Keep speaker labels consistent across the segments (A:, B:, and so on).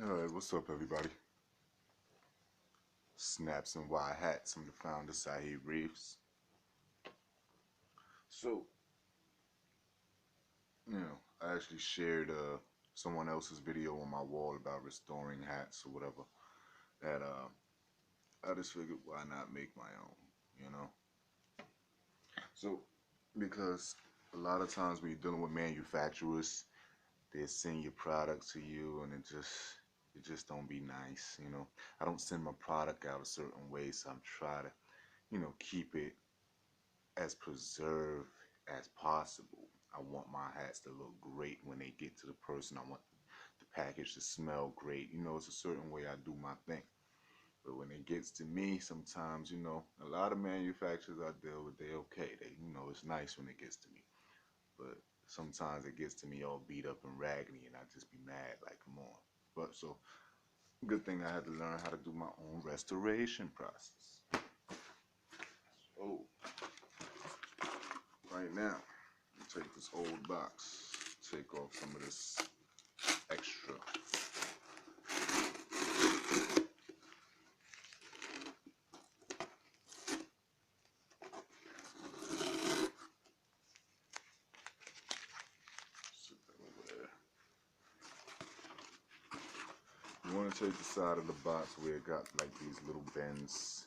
A: Alright, what's up everybody? Snaps and wide hats. I'm the founder, Sahib Reeves. So, I actually shared someone else's video on my wall about restoring hats or whatever. That I just figured why not make my own, you know? So, because a lot of times when you're dealing with manufacturers, they send your product to you and it just don't be nice, you know. I don't send my product out a certain way, so I'm trying to, keep it as preserved as possible. I want my hats to look great when they get to the person. I want the package to smell great. It's a certain way I do my thing. But when it gets to me, sometimes, a lot of manufacturers I deal with, they okay. It's nice when it gets to me. But sometimes it gets to me all beat up and raggedy, and I just be mad, like, come on. But so, good thing I had to learn how to do my own restoration process. Oh, right now, take this old box, take off some of this extra. Sit that over there. You want to take the side of the box where it got like these little bends,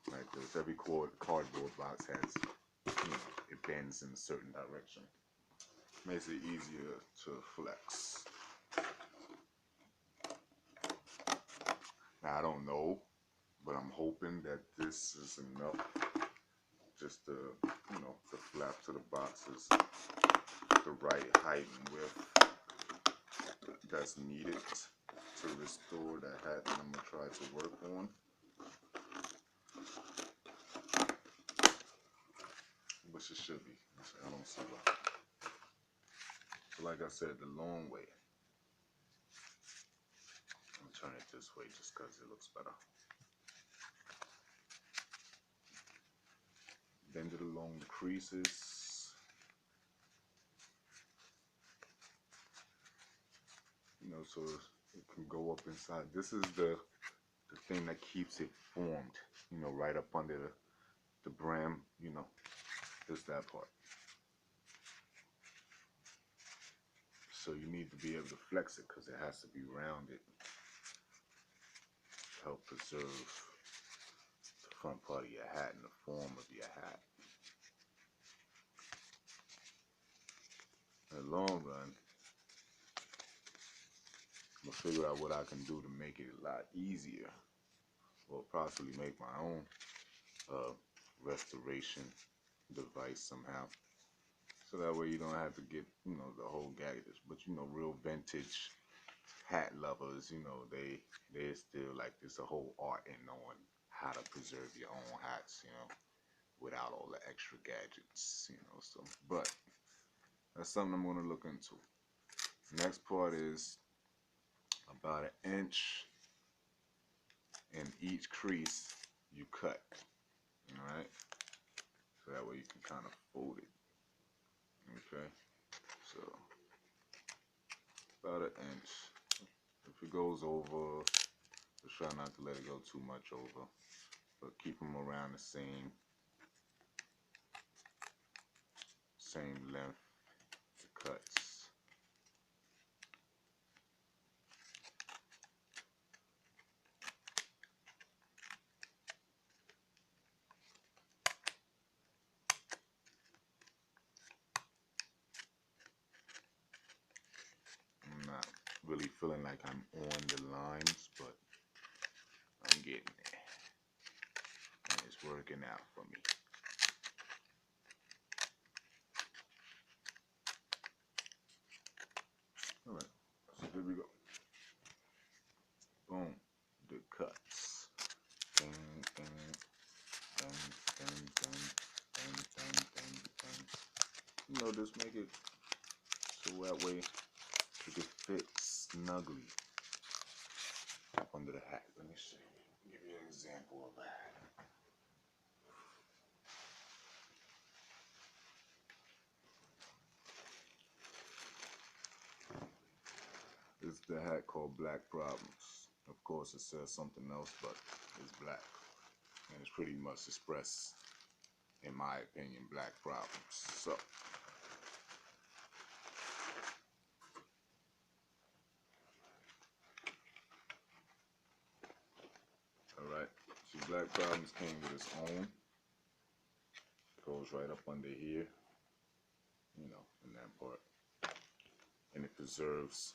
A: like this. Every cardboard box has, it bends in a certain direction. Makes it easier to flex. Now, I don't know, but I'm hoping that this is enough just to, the flap to the box is the right height and width that's needed to restore the hat that I'm going to try to work on. Which it should be. I don't see why. So like I said, the long way. I'm going to turn it this way just because it looks better. Bend it along the creases. So it can go up inside. This is the thing that keeps it formed, right up under the brim, just that part. So you need to be able to flex it because it has to be rounded to help preserve the front part of your hat and the form of your hat. In the long run, I'm going to figure out what I can do to make it a lot easier, or possibly make my own restoration device somehow. So that way you don't have to get, the whole gadgets. But, real vintage hat lovers, they're still like, there's a whole art in knowing how to preserve your own hats, without all the extra gadgets, so. But that's something I'm going to look into. Next part is about 1 inch in each crease you cut. Alright? So that way you can kind of fold it. Okay? So, about 1 inch. If it goes over, just try not to let it go too much over. But keep them around the same length, the cuts. I'm not really feeling like I'm on the lines, but I'm getting there. And it's working out for me. Alright, so here we go. Boom, the cuts. Ding, ding, ding, ding, ding, ding, ding, ding, ding. Just make it so that way it can fit snugly up under the hat. Let me see. Give you an example of that. the hat called Black Problems. Of course, it says something else, but it's black. And it's pretty much expressed, in my opinion, black problems. So, alright. See, Black Problems came with its own. It goes right up under here, you know, in that part. And it preserves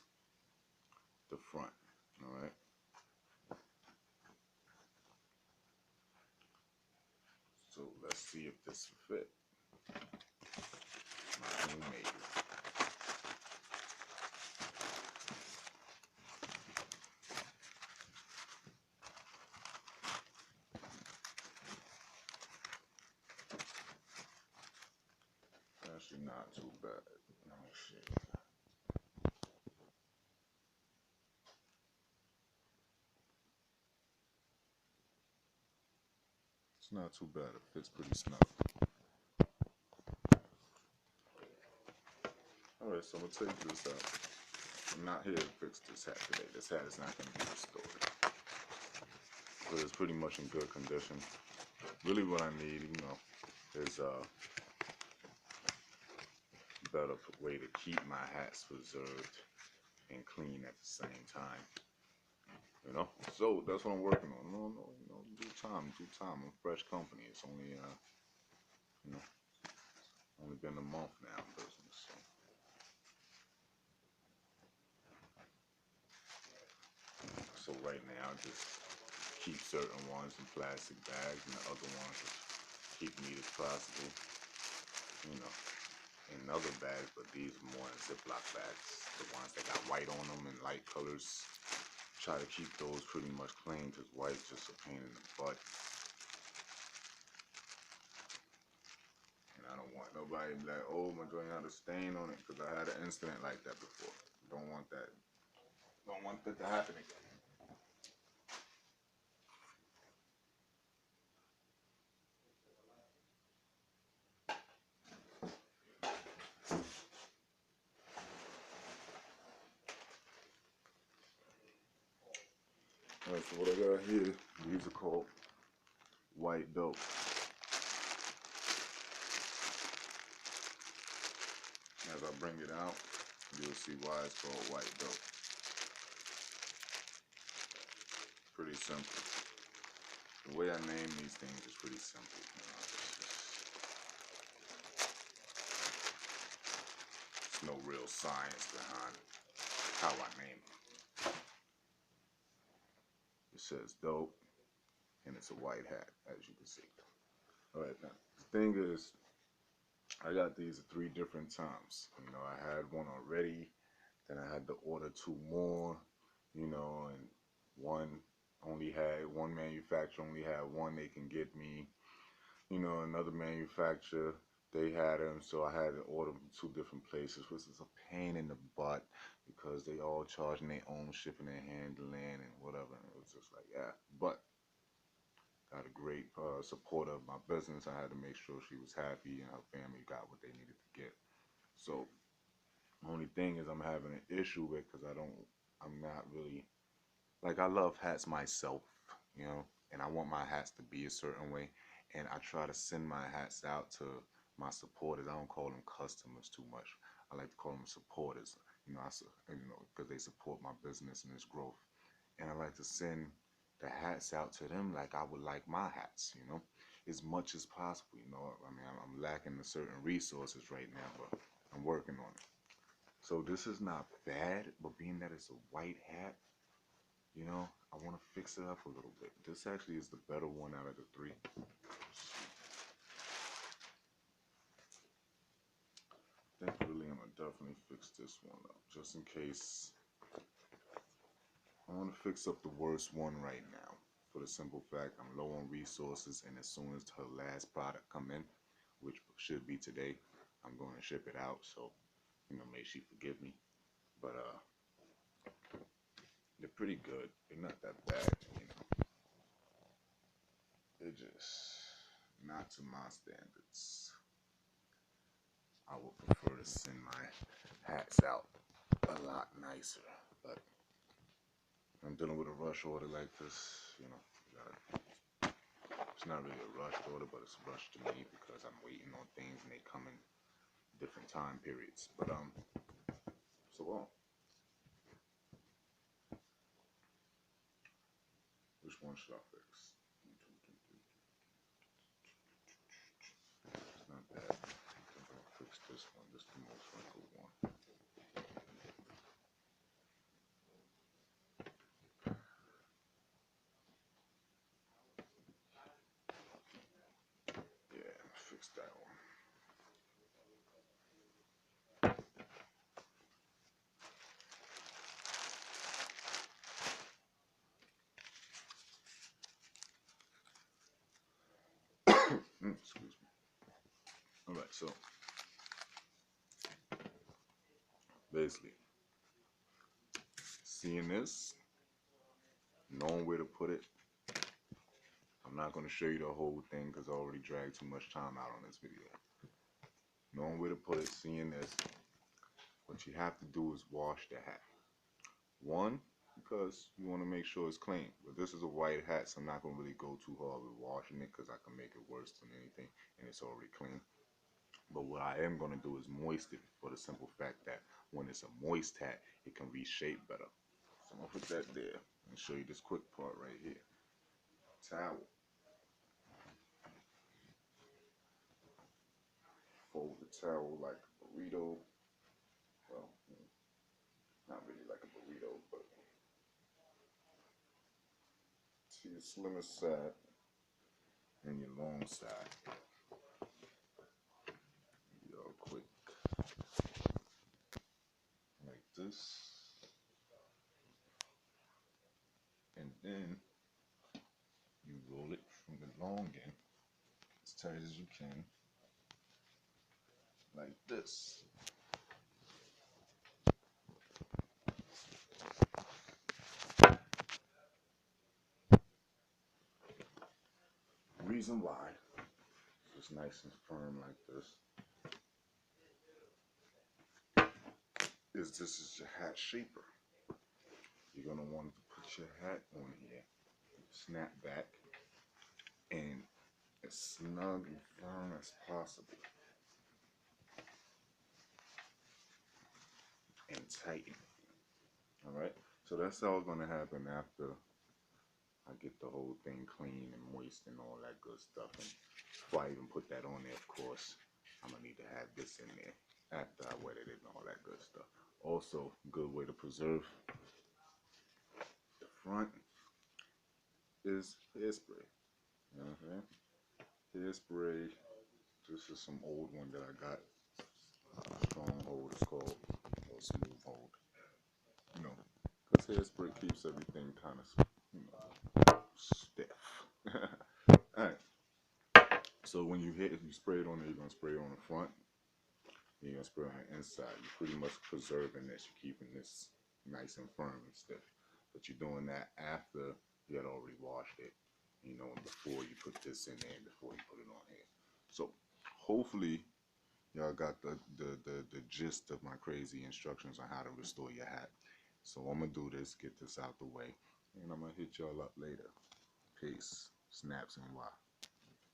A: the front, alright? So let's see if this will fit. My homemade. Actually not too bad. Let me see. It's not too bad. It fits pretty snug. Alright, so I'm going to take this out. I'm not here to fix this hat today. This hat is not going to be restored. But it's pretty much in good condition. Really what I need, you know, is a better way to keep my hats preserved and clean at the same time. You know? So that's what I'm working on. No, you know, due time. I'm fresh company. It's only, you know, only been a month now in business. So right now, I just keep certain ones in plastic bags and the other ones keep neat as possible, you know, in other bags, but these are more in Ziploc bags, the ones that got white on them and light colors. Try to keep those pretty much clean because white's just a pain in the butt. And I don't want nobody to be like, oh, my joint had a stain on it, because I had an incident like that before. Don't want that. Don't want that to happen again. Alright, so what I got here, these are called white dope. As I bring it out, you'll see why it's called white dope. Pretty simple. The way I name these things is pretty simple. You know, there's no real science behind how I name them. It says dope, and it's a white hat, as you can see. Alright, now, the thing is, I got these 3 different times. You know, I had one already, then I had to order 2 more, you know, and one manufacturer only had one they can get me. You know, another manufacturer, they had them, so I had to order them from 2 different places, which is a pain in the butt because they all charging their own shipping and handling and whatever. And it was just like, yeah, but got a great supporter of my business. I had to make sure she was happy and her family got what they needed to get. So the only thing is I'm having an issue with because I'm not really, like, I love hats myself, you know, and I want my hats to be a certain way. And I try to send my hats out to my supporters. I don't call them customers too much. I like to call them supporters, you know, because they support my business and its growth. And I like to send the hats out to them like I would like my hats, you know, as much as possible, you know. I mean, I'm lacking in certain resources right now, but I'm working on it. So this is not bad, but being that it's a white hat, you know, I want to fix it up a little bit. This actually is the better one out of the 3. I think really I'm going to definitely fix this one up, just in case. I want to fix up the worst one right now, for the simple fact I'm low on resources, and as soon as her last product come in, which should be today, I'm going to ship it out, so, you know, may she forgive me. But, they're pretty good. They're not that bad, you know. They're just not to my standards. I would prefer to send my hats out a lot nicer, but dealing with a rush order like this, you know, it's not really a rush order, but it's a rush to me because I'm waiting on things and they come in different time periods. But so which one should I fix? It's not bad. I think I'll fix this one. This is the most wrinkled one. Yeah, fix that one. Excuse me. All right, so basically, seeing this, knowing where to put it. I'm not going to show you the whole thing because I already dragged too much time out on this video. Knowing where to put it, seeing this, what you have to do is wash the hat. One, because you want to make sure it's clean. But this is a white hat, so I'm not going to really go too hard with washing it because I can make it worse than anything, and it's already clean. But what I am going to do is moisten it for the simple fact that when it's a moist hat, it can reshape better. So I'm going to put that there and show you this quick part right here. Towel. Fold the towel like a burrito. Well, not really like a burrito, but to your slimmest side and your long side. Real quick. Like this. And then you roll it from the long end as tight as you can. Like this. The reason why it's nice and firm like this is this is your hat shaper. You're going to want to put your hat on here, snap back, and as snug and firm as possible. And tighten. Alright, so that's all going to happen after I get the whole thing clean and moist and all that good stuff. And before I even put that on there, of course, I'm going to need to have this in there after I wetted it and all that good stuff. Also, good way to preserve the front is hairspray. You know what I'm saying? Hairspray. This is some old one that I got. Stronghold is called, or smooth hold. You know, because hairspray keeps everything kind of, you know, stiff. Alright. So when you spray it on there, you're gonna spray it on the front. You're gonna spray it on the inside. You're pretty much preserving this. You're keeping this nice and firm and stiff. But you're doing that after you had already washed it. You know, before you put this in there and before you put it on here. So hopefully y'all got the gist of my crazy instructions on how to restore your hat. So I'm gonna do this, get this out the way, and I'm gonna hit y'all up later. Peace. Snaps and why.